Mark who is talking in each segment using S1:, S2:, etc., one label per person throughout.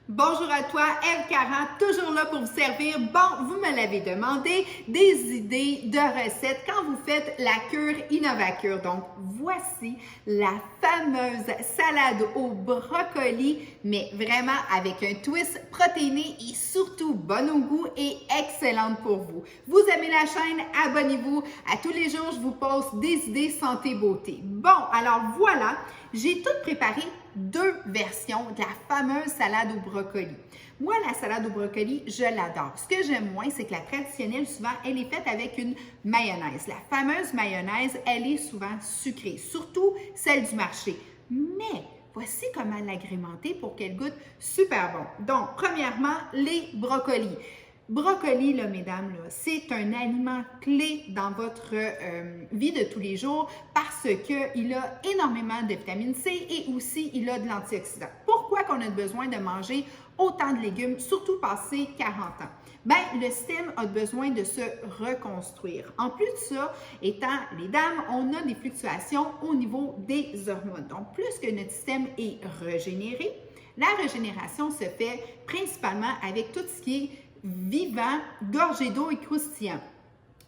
S1: Bonjour à toi, Eve40, toujours là pour vous servir. Bon, vous me l'avez demandé, des idées de recettes quand vous faites la cure Innovacure. Donc, voici la fameuse salade au brocoli, mais vraiment avec un twist protéiné et surtout bonne au goût et excellente pour vous. Vous aimez la chaîne? Abonnez-vous. À tous les jours, je vous poste des idées santé-beauté. Bon, alors voilà, j'ai tout préparé deux versions de la fameuse salade au brocoli. Moi, la salade au brocoli, je l'adore. Ce que j'aime moins, c'est que la traditionnelle, souvent, elle est faite avec une mayonnaise. La fameuse mayonnaise, elle est souvent sucrée, surtout celle du marché. Mais voici comment l'agrémenter pour qu'elle goûte super bon. Donc, premièrement, les brocolis. Brocoli, là, mesdames, là, c'est un aliment clé dans votre vie de tous les jours parce qu'il a énormément de vitamine C et aussi il a de l'antioxydant. Pourquoi qu'on a besoin de manger autant de légumes, surtout passé 40 ans? Bien, le système a besoin de se reconstruire. En plus de ça, étant les dames, on a des fluctuations au niveau des hormones. Donc, plus que notre système est régénéré, la régénération se fait principalement avec tout ce qui est vivant, gorgé d'eau et croustillant.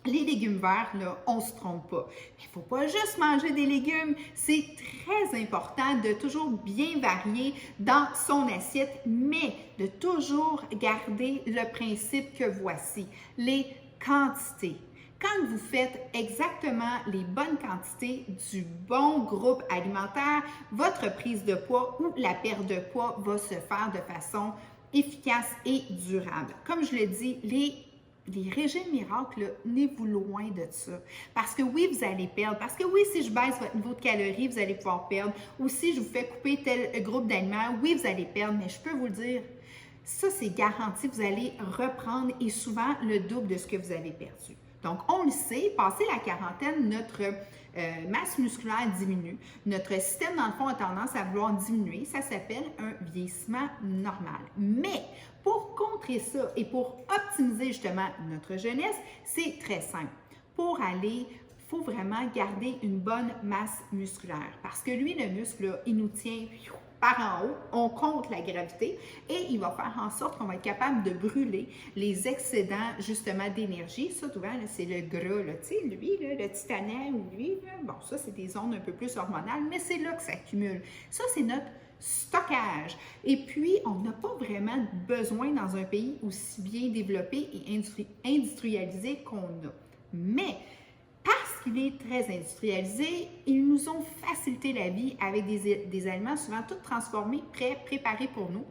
S1: Les légumes verts, là, on ne se trompe pas. Il ne faut pas juste manger des légumes. C'est très important de toujours bien varier dans son assiette, mais de toujours garder le principe que voici, les quantités. Quand vous faites exactement les bonnes quantités du bon groupe alimentaire, votre prise de poids ou la perte de poids va se faire de façon efficace et durable. Comme je le dis, les régimes miracles, tenez-vous loin de ça. Parce que oui, vous allez perdre. Parce que oui, si je baisse votre niveau de calories, vous allez pouvoir perdre. Ou si je vous fais couper tel groupe d'aliments, oui, vous allez perdre. Mais je peux vous le dire, ça, c'est garanti. Vous allez reprendre et souvent le double de ce que vous avez perdu. Donc, on le sait, passé la quarantaine, notre masse musculaire diminue. Notre système, dans le fond, a tendance à vouloir diminuer. Ça s'appelle un vieillissement normal. Mais pour contrer ça et pour optimiser justement notre jeunesse, c'est très simple. Pour aller, il faut vraiment garder une bonne masse musculaire parce que lui, le muscle, là, il nous tient par en haut, on compte la gravité et il va faire en sorte qu'on va être capable de brûler les excédents justement d'énergie. Ça, souvent, c'est le gras, là, tu sais, lui, là, le titanet ou lui, là, bon, ça, c'est des ondes un peu plus hormonales, mais c'est là que ça accumule. Ça, c'est notre stockage. Et puis, on n'a pas vraiment besoin dans un pays aussi bien développé et industrialisé qu'on a. Mais qu'il est très industrialisé, ils nous ont facilité la vie avec des aliments souvent tout transformés, prêts, préparés pour nous,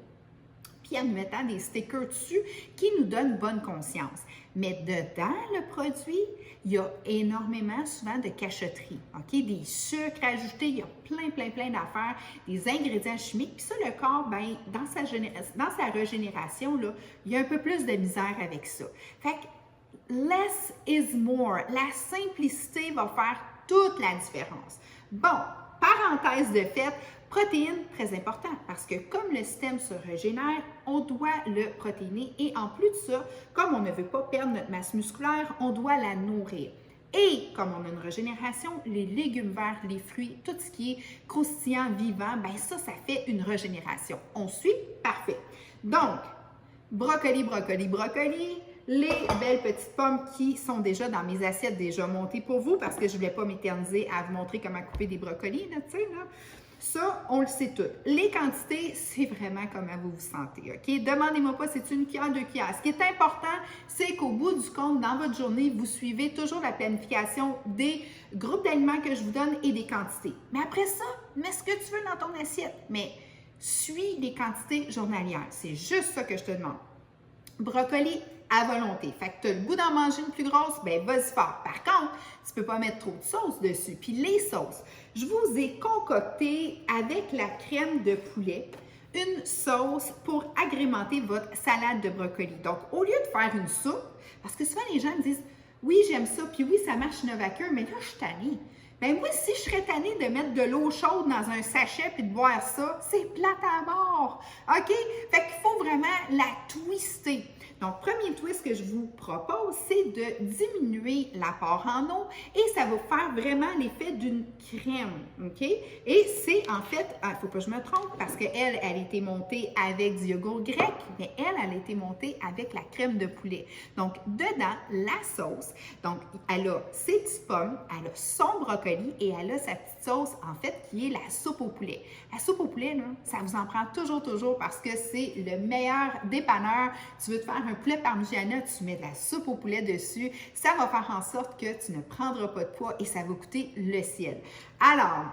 S1: puis en nous mettant des stickers dessus qui nous donnent bonne conscience. Mais dedans le produit, il y a énormément souvent de cachotterie, ok? Des sucres ajoutés, il y a plein d'affaires, des ingrédients chimiques. Puis ça, le corps, ben, dans sa régénération, là, il y a un peu plus de misère avec ça. Fait que less is more. La simplicité va faire toute la différence. Bon, parenthèse de fait, protéines, très important parce que comme le système se régénère, on doit le protéiner et en plus de ça, comme on ne veut pas perdre notre masse musculaire, on doit la nourrir. Et comme on a une régénération, les légumes verts, les fruits, tout ce qui est croustillant, vivant, ben ça fait une régénération. On suit? Parfait. Donc, brocoli, les belles petites pommes qui sont déjà dans mes assiettes déjà montées pour vous parce que je ne voulais pas m'éterniser à vous montrer comment couper des brocolis, là, tu sais, là. Ça, on le sait tout. Les quantités, c'est vraiment comment vous vous sentez, OK? Demandez-moi pas si c'est une cuillère, 2 cuillères. Ce qui est important, c'est qu'au bout du compte, dans votre journée, vous suivez toujours la planification des groupes d'aliments que je vous donne et des quantités. Mais après ça, mets ce que tu veux dans ton assiette, mais suis les quantités journalières. C'est juste ça que je te demande. Brocoli à volonté. Fait que tu as le goût d'en manger une plus grosse, ben vas-y fort. Par contre, tu ne peux pas mettre trop de sauce dessus. Puis les sauces, je vous ai concocté avec la crème de poulet une sauce pour agrémenter votre salade de brocoli. Donc, au lieu de faire une soupe, parce que souvent les gens me disent « Oui, j'aime ça, puis oui, ça marche Innovacure, mais là, je suis tannée. » Ben moi, si je serais tannée de mettre de l'eau chaude dans un sachet puis de boire ça, c'est plate à mort. OK? Fait qu'il faut vraiment la twister. Donc, premier twist que je vous propose, c'est de diminuer l'apport en eau et ça va faire vraiment l'effet d'une crème, OK? Et c'est en fait, il ne faut pas que je me trompe parce qu'elle, elle a été montée avec du yogourt grec, mais elle a été montée avec la crème de poulet. Donc, dedans, la sauce, donc, elle a ses petites pommes, elle a son brocoli et elle a sa petite sauce, en fait, qui est la soupe au poulet. La soupe au poulet, là, ça vous en prend toujours parce que c'est le meilleur dépanneur. Tu veux te faire un poulet parmigiana, tu mets de la soupe au poulet dessus. Ça va faire en sorte que tu ne prendras pas de poids et ça va coûter le ciel. Alors,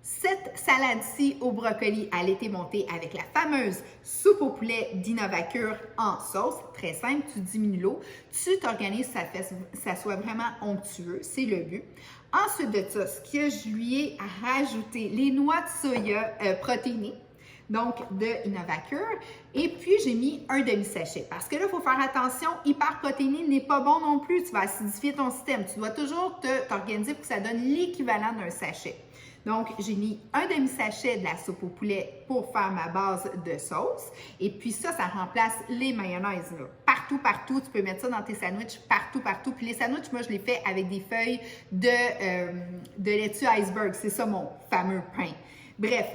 S1: cette salade-ci au brocoli, elle a été montée avec la fameuse soupe au poulet d'Innovacure en sauce. Très simple, tu diminues l'eau, tu t'organises, ça soit vraiment onctueux, c'est le but. Ensuite de ça, ce que je lui ai rajouté, les noix de soya protéinées, donc de Innovacure. Et puis, j'ai mis un demi-sachet. Parce que là, il faut faire attention, hyper protéiné n'est pas bon non plus. Tu vas acidifier ton système. Tu dois toujours t'organiser pour que ça donne l'équivalent d'un sachet. Donc, j'ai mis un demi-sachet de la soupe au poulet pour faire ma base de sauce. Et puis ça remplace les mayonnaises. Là. Partout, tu peux mettre ça dans tes sandwichs, partout. Puis les sandwichs, moi, je les fais avec des feuilles de laitue iceberg. C'est ça mon fameux pain. Bref,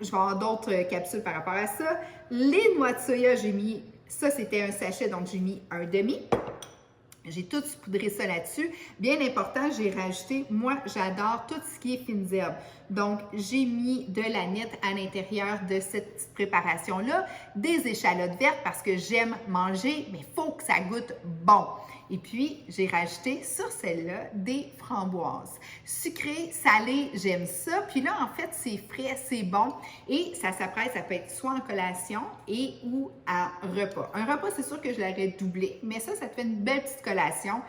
S1: je vais avoir d'autres capsules par rapport à ça. Les noix de soya, j'ai mis, ça c'était un sachet, donc j'ai mis un demi. J'ai tout saupoudré ça là-dessus. Bien important, j'ai rajouté, moi, j'adore tout ce qui est fines herbes. Donc, j'ai mis de l'aneth à l'intérieur de cette petite préparation-là, des échalotes vertes parce que j'aime manger, mais il faut que ça goûte bon. Et puis, j'ai rajouté sur celle-là des framboises. Sucré, salé, j'aime ça. Puis là, en fait, c'est frais, c'est bon. Et ça s'apprête, ça peut être soit en collation et ou à repas. Un repas, c'est sûr que je l'aurais doublé. Mais ça te fait une belle petite collation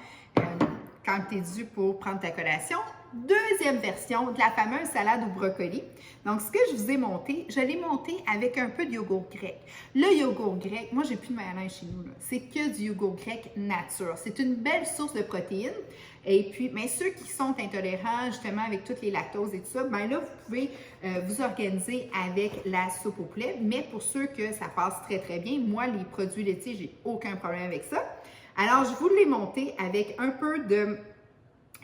S1: quand tu es dû pour prendre ta collation. Deuxième version de la fameuse salade au brocoli. Donc, ce que je vous ai monté, je l'ai monté avec un peu de yogourt grec. Le yogourt grec, moi, j'ai plus de mayonnaise chez nous. C'est que du yogourt grec nature. C'est une belle source de protéines. Et puis, mais ceux qui sont intolérants, justement, avec toutes les lactoses et tout ça, bien là, vous pouvez vous organiser avec la soupe au poulet. Mais pour ceux que ça passe très bien, moi, les produits laitiers, j'ai aucun problème avec ça. Alors, je vous l'ai monté avec un peu de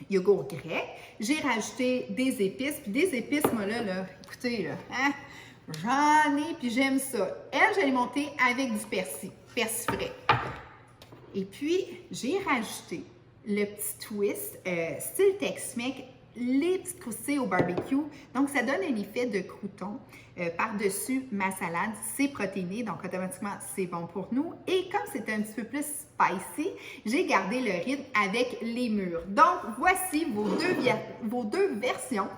S1: yogourt grec. J'ai rajouté des épices. Puis des épices, moi là écoutez, là, hein, j'en ai, puis j'aime ça. Elle, je l'ai montée avec du persil frais. Et puis, j'ai rajouté le petit twist style Tex-Mex, les petites croustilles au barbecue. Donc, ça donne un effet de crouton par-dessus ma salade. C'est protéiné, donc automatiquement, c'est bon pour nous. Et comme c'est un petit peu plus spicy, j'ai gardé le rythme avec les mûres. Donc, voici vos deux versions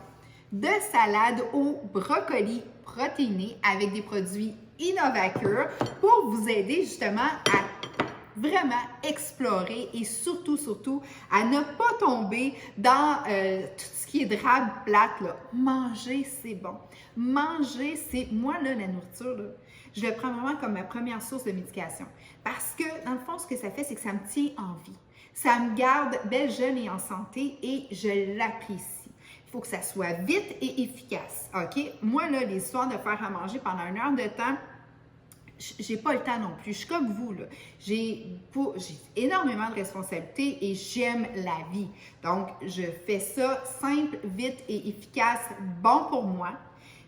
S1: de salade au brocoli protéiné avec des produits Innovacure pour vous aider justement à vraiment explorer et surtout à ne pas tomber dans tout ce qui est drabe plate. Là. Manger, c'est bon. Manger, c'est... Moi, là, la nourriture, là, je le prends vraiment comme ma première source de médication. Parce que, dans le fond, ce que ça fait, c'est que ça me tient en vie. Ça me garde belle, jeune et en santé et je l'apprécie. Il faut que ça soit vite et efficace. OK? Moi, là, les histoires de faire à manger pendant 1 heure de temps, j'ai pas le temps non plus. Je suis comme vous, là. J'ai énormément de responsabilités et j'aime la vie. Donc, je fais ça simple, vite et efficace, bon pour moi.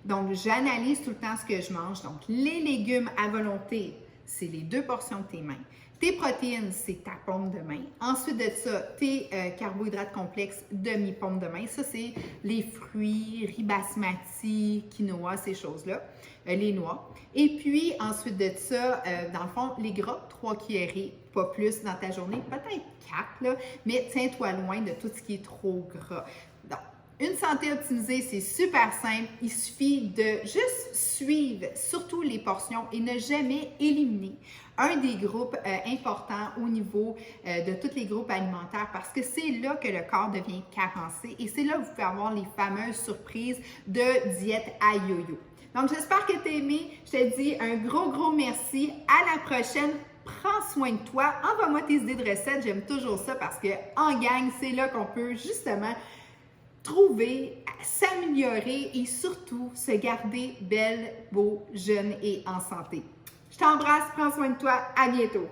S1: Donc, j'analyse tout le temps ce que je mange. Donc, les légumes à volonté, c'est les 2 portions de tes mains. Tes protéines, c'est ta paume de main. Ensuite de ça, tes carbohydrates complexes, demi-paume de main. Ça, c'est les fruits, riz basmati, quinoa, ces choses-là, les noix. Et puis, ensuite de ça, dans le fond, les gras, 3 cuillerées, pas plus dans ta journée, peut-être 4, là, mais tiens-toi loin de tout ce qui est trop gras. Donc, une santé optimisée, c'est super simple. Il suffit de juste suivre surtout les portions et ne jamais éliminer un des groupes importants au niveau de tous les groupes alimentaires parce que c'est là que le corps devient carencé et c'est là que vous pouvez avoir les fameuses surprises de diète à yo-yo. Donc, j'espère que tu as aimé. Je te dis un gros merci. À la prochaine. Prends soin de toi. Envoie-moi tes idées de recettes. J'aime toujours ça parce qu'en gang, c'est là qu'on peut justement trouver, s'améliorer et surtout se garder belle, beau, jeune et en santé. Je t'embrasse, prends soin de toi, à bientôt!